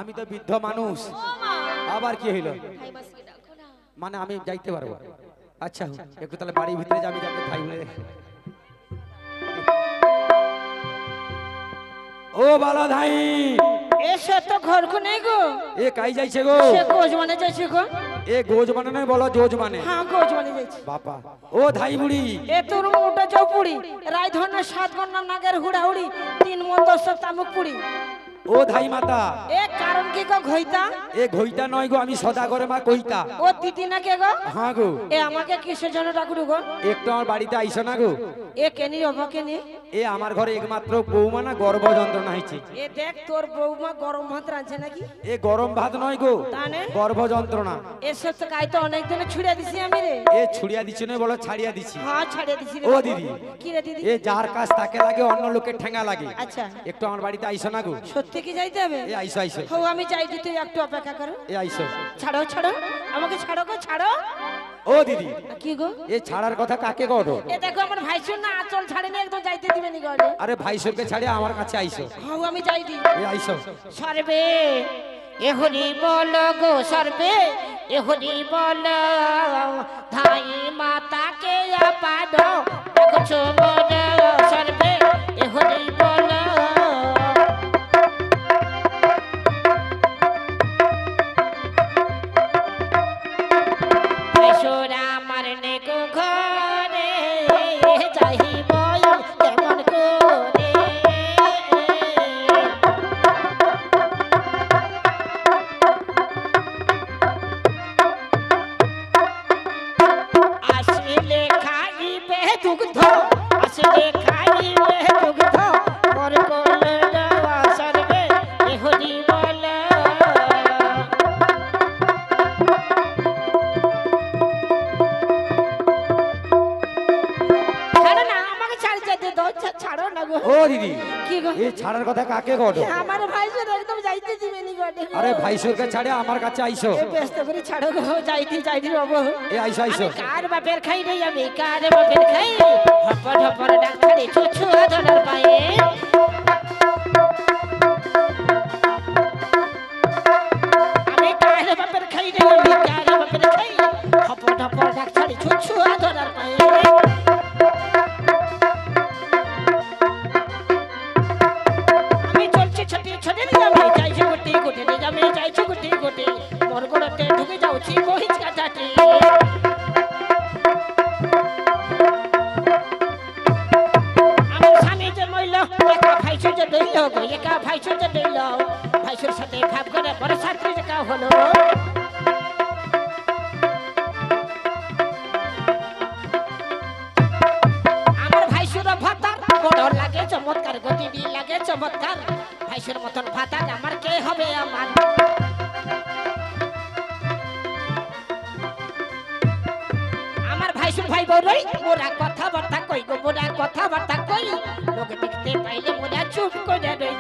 আমি তো বৃদ্ধ মানুষ, ও মা, আবার কি হইল? ভাই মাসিকে ডাকো না। মানে আমি যাইতে পারবো? আচ্ছা একটু তাহলে বাড়ির ভিতরে যাবি, যাকে ভাই বলে। ও বালা ধাই, এসে তো ঘর কো নেই গো। এ কাই যাইছে গো? সে গোজ মানে যাইছে গো। এ গোজ মানে নয়, বলো জোজ মানে। হ্যাঁ গোজ মানে যাইছে। বাবা ও ধাই বুড়ি, এ তোর মোটা চৌপুড়ি রায় ধরনের 7 গন্না নাগের হুড়াহুড়ি 3 মন 10 তামুক পুড়ি। ও ধাই মাতা, এ কারণ কি গো ঘইতা? এ ঘইটা নয় গো, আমি সদা করে মা কইতা। ও দিদি না কে গো? হ্যাঁ গো, এ আমাকে কিসের জন্য ডাকুড়ু গো? একটু আমার বাড়িতে আইসো না গো। এ কেনি অবাকে নি? এ আমার ঘরে একমাত্র বৌমা না গর্ভ যন্ত্রণা হয়েছে। এ দেখ তোর বৌমা গরম ভাত রাঁধছে নাকি? এ গরম ভাত নয় গো, তানে? গর্ভ যন্ত্রণা। এসব তো গাই তো অনেক দিনে ছুড়ে দিছি আমি রে। এ ছুড়িয়া দিছি নয়, বলো ছাড়িয়া দিছি। হ্যাঁ ছাড়িয়ে দিছি রে। ও বাবু। দিদি। কি রে দিদি? এ যার কাজ তাকে লাগে, অন্য লোকের ঠেঙ্গা লাগে। আচ্ছা একটু আমার বাড়িতে আইসো না গো। সত্যি কি যাইতে হবে? এ আইসো আইসো, হো আমি যাইছি, তুই একটু অপেক্ষা করো। এ আইসো। ছাড়ো ছাড়ো আমাকে, ছাড়ো গো ছাড়ো। ও দিদি, কি গো? এ ছাড়ার কথা কাকে করো? এ দেখো আমার ভাই শুন না আঁচল ছাড়েনি, একদম যাইতে দিবে নি গড়ে। আরে ভাইসরকে ছাড়ে আমার কাছে আইসো। হো আমি যাইছি। এ আইসো। সর্বে এহরি বল গো সর্বে এহরি বল, ধাই মাতাকে আপাদো দেখছো বল সর্বে এহরি বল। এসোরা মারনে গো ঘরে যাইব কেমন করে। আসলে খাইবে দুগ্ধ, আসলে খাইবে দুগ্ধ, মোর কোলে দেওয়া সর্বে এহরি বল। ছাড়ো না আমাকে, ছাড় যেতে দাও, ছাড়ো না গো। ও দিদি, কি গো? এ ছাড়ার কথা কাকে করো? আমার ভাই শুন একদম যাইতে দিবে নি গো। আরে ভাইসরকে ছাড়ে আমার কাছে আইসো। এ ব্যস্ত করে ছাড়ো গো, যাইতে বাবু। এ আইসো আইসো। আমি কার বাপের খাই রে, আমি কার বাপের খাই? হপর হপর ডাক ছাড়ি ছুছু আধনার পায়ে। আমি কার বাপের খাই রে, আমি কার বাপের খাই? হপর হপর ডাক ছাড়ি ছুছু আধনার পায়ে। আমি চলছি ছটি ছটি আমি যাইছি গুটি গুটি, আমি যাইছি গুটি গুটি, মোর গোড়তে ঢুকে যাচ্ছি বহিচ কাটাটি। আমার স্বামী যে মইল, একা ভাইসুর যে দইল গো, একা ভাইসুর যে দইল, ভাইসুর সাথে ভাব করে বড় ছাত্রী দেখা হলো। আমার ভাইসুর ভাতার বড় লাগে চমৎকার, গতি দিয়ে লাগে চমৎকার, ভাইসুর মতন ভাতার আমার কে হবে আমার। আমার ভাইসুর ভাই বড়ই মোরা কথাবার্তা কই গো, মোরা কথাবার্তা কই, লোক দেখতে পাইলে মোরা চুপ করে রই।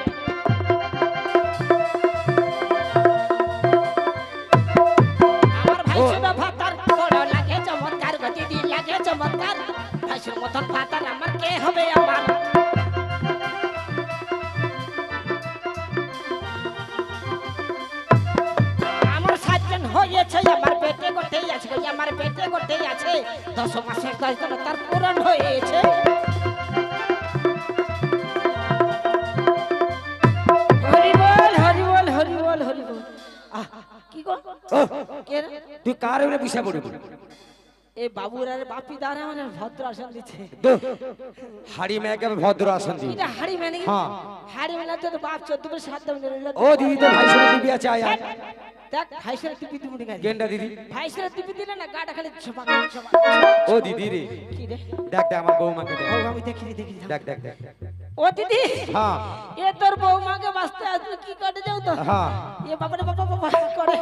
আমার ভাইসুর ভাতার বড় লাগে চমৎকার, গতি দিয়ে লাগে চমৎকার, ভাইসুর মতন ভাতার আমার কে হবে আমার। আমার 7 জন হয়েছে, আমার পেটে গোটেই আছে গো, আমার পেটে গোটেই আছে, 10 মাসের দরকার তার পূরণ হয়েছে। হরি বল হরি বল হরি বল হরি বল। আহ, কি গো? ও, কে রে? তুই কার এবারে বুঝা পড়বি? এই বাবুর আর বাপি দ্বারা আমার ভদ্র আসন দিচ্ছে। হাড়ি মেয়েকে ভদ্র আসন দিবি। এটা হাড়ি মানে কি? হ্যাঁ। হাড়ি মানে তো বাপ 14 করে 7 দাম নিল। ও দিদি তো ভাইসরে দিবি আছে আয় আয়। দেখ ভাইসের টিপি দিবি না। গেন্ডা দিদি, ভাইসের টিপি দিলে না গাটা খালি ছপা ছপা। ও দিদি রে, কি রে? দেখ দেখ আমার বৌমাকে দেখ। ও আমি দেখি দেখি। দেখ দেখ দেখ। ও দিদি, হ্যাঁ এ তোর বৌমাকে বাঁচতে আসবে কি করে যাও তো? হ্যাঁ। এ বাবারে বাবা বাবা করে।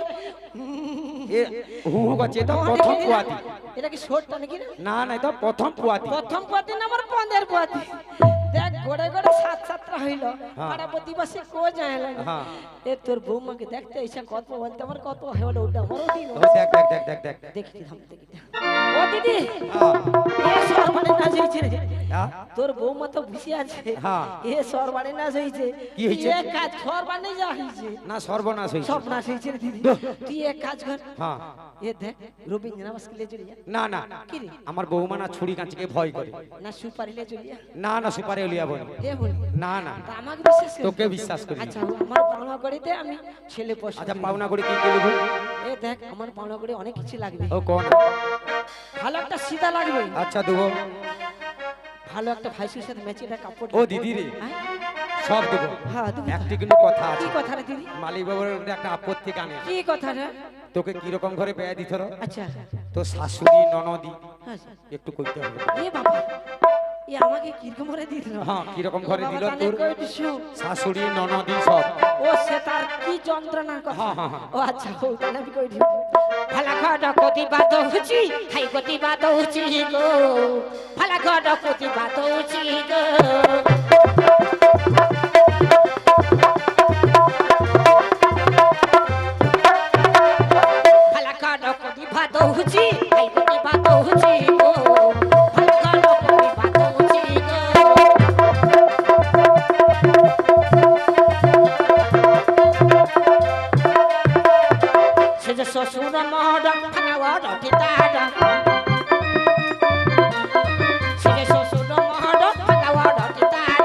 এ হু হু করছে, তো প্রথম পুয়াতি। এটা কি শর্টটা নাকি রে? না না, তো প্রথম পুয়াতি। প্রথম পুয়াতি না আমার পনের পুয়াতি। দেখ গোড়ে গোড়ে 7 7টা হয়ে হইল হ্যাঁ। পাড়া প্রতিবাসে কো যায় লাগে হ্যাঁ। এ তোর বৌমাকে দেখতে এসে কত বলতে আমার কত হলো ওটা আমারও দিন ও দেখ দেখ দেখ দেখ দেখ দেখি থাম দেখি ও দিদি হ্যাঁ। এ সরবারে নাচ হয়েছে রে হ্যাঁ? তোর বৌমা তো বসে আছে হ্যাঁ। এ সরবারে নাচ হয়েছে কি হয়েছে? এ কাজ সরবারে যা হয়েছে না সর্বনাশ হয়েছে সব নাচ হয়েছে রে দিদি তুই এক কাজ কর হ্যাঁ এ দেখ রবীন্দ্রনাথ স্কুলে চলে যা না না কি রে আমার বৌমা না ছুরি কাঁচিকে ভয় করে না সুপারিলে চলে যা না না সুপারে লিয়া বল এ বল না না তা আমাকে বিশ্বাস কর তোকে বিশ্বাস করি না। আচ্ছা আমার পাওনা করিতে আমি ছেলে পছন্দ আচ্ছা পাওনা করে কি করব এ দেখ আমার পাওনা করে অনেক কিছু লাগবে ও কোন ভালো একটা সীতা লাগবে আচ্ছা দেবো ভালো একটা ভাইসির সাথে ম্যাচিং একটা কাপড় ও দিদি রে হ্যাঁ? সব দেবো হ্যাঁ দেবো তো। একটি কিন্তু কথা কি আছে কথা রে দিদি মালিক বাবুর একটা আপত্তি কানে কি কথা রে তোকে কি রকম ঘরে বেয়া দিত আচ্ছা তো শাশুড়ি ননদি হ্যাঁ একটু কইতে হবে এ বাবা এ আমাকে কিরকম করে দিল হ্যাঁ কিরকম ঘরে দিল বাবা, তোর তাহলে কই দিছো? শাশুড়ি ননদি সব ও সে তার কি যন্ত্রণার কথা হ্যাঁ, হ্যাঁ, হ্যাঁ। ও আচ্ছা ও তাহলে আমি কই দিও ভালা ঘট প্রতিবাদ হচ্ছি হাই প্রতিবাদ হচ্ছি গো ভালা ঘট প্রতিবাদ হচ্ছি গো ভালা ঘট প্রতিবাদ হচ্ছি হাই প্রতিবাদ হচ্ছি গো ভালা ঘট প্রতিবাদ হচ্ছি গো সে যে শ্বশুর মহড় ভাঙাওয়ার পিতার সে যে শ্বশুর মহড় ভাঙাওয়ার পিতার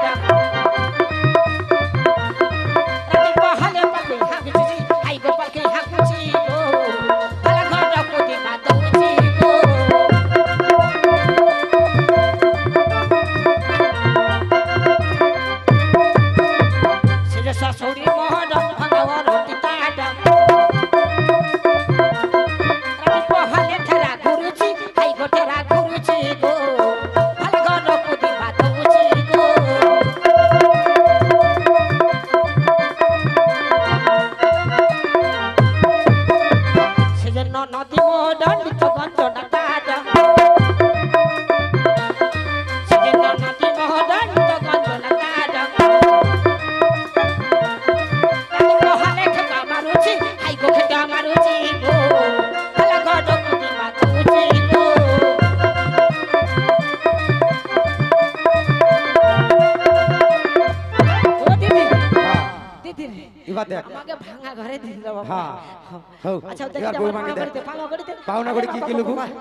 রাতি পহলে পাখি হাঁকুছি হাই গো পাখি হাঁকুছি গো ভালা ঘর প্রতিবাদ হচ্ছি গো সে যে শ্বশুরি মহড় ভাঙাওয়ার পিতার রাতি পহলে ঠেরা ঘুরুছি হাই গো ঠেরা ঘুরুছি গো ভালা ঘর প্রতিবাদ হচ্ছি গো সেজন্য নদী মোদণ্ডিত গন্ধ ডাকাডা সেজন্য নদী মোদণ্ডিত গন্ধ ডাকাডা রাতি পহলে ঠেকা মারুছি হাই গো ঠেকা মারুছি গো ভালা ঘর প্রতিবাদ হচ্ছি গো ও দিদি দিদি রে, এবার দেখ আমাকে ভাঙা ঘরে দিয়ে দাও বাবা। হ্যাঁ হও আচ্ছা দেখি এবার আমার বৌমাকে দেখ পাওনা করিতে পাওনা করে কি কি লুবু? হ্যাঁ?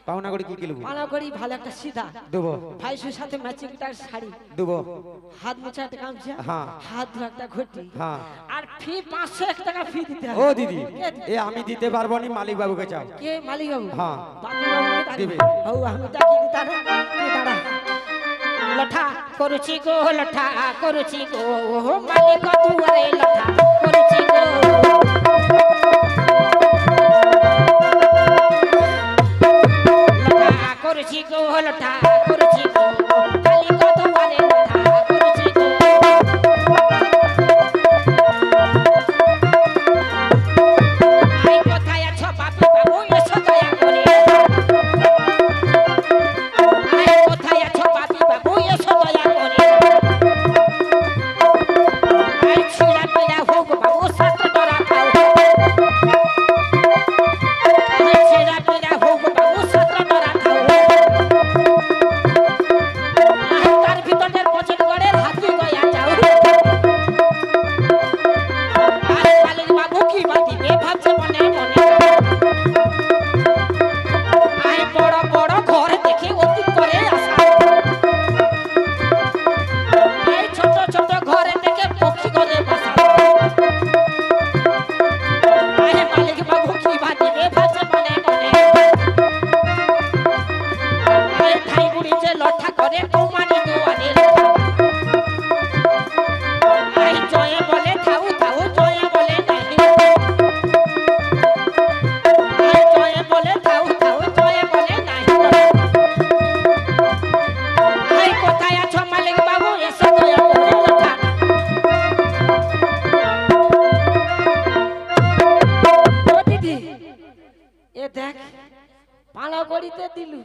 পাওনা করে কি কি লুবু পাওনা করি ভালো একটা সিধা দেবো ভাইসুর সাথে ম্যাচিং তার শাড়ি দেবো হাত মোছা একটা গামছা হ্যাঁ। হাত ধোয়া একটা ঘটি হ্যাঁ আর ফি 501 টাকা ফি দিতে হবে ও দিদি কে দিবে? এ আমি দিতে পারবো নি মালিক বাবুকে চাও কে মালিক বাবু হ্যাঁ। বাবু বাবু দিবে। হউ আমি তাকি দিতা না তুই দাঁড়া লঠা করুছি গো লঠা করুছি গো মালিক দুয়ারে লঠা করুছি গো লঠা করুছি গো লঠা করুছি গো মালিক দুয়ারে লঠা করুছি গো আই কোথায় আছো বাপি বাবু এসো দয়া করে আই কোথায় আছো বাপি বাবু এসো দয়া করে আই ছিড়া পিড়া হোক বাবু সাত ডরা খাও আই ছিড়া পিড়া হোক বাবু সাত ডরা খাও আই তার ভিতরের পছন্দ করে হাতি গয়া যাও আই মালিক বাবু কি বাদিবে ভাবছে মনে মনে আই বড় বড় ঘর দেখে অতি করে আসা আই ছোট ছোট ঘরে দেখে পক্ষী করে বসা আই মালিক বাবু কি ভাবিবে ভাবছে মনে মনে আই ঠাই বুড়ি যে লঠা করে কুমারী দুয়ারে লঠা আই জয়ে বলে থাউ থাউ জয়ে বলে নাহি আই জয়ে বলে থাউ থাউ জয়ে বলে নাহি আই কোথায় আছো মালিক বাবু এসো দয়া করে লঠা ও দিদি এ দেখ পালা করিতে দিলু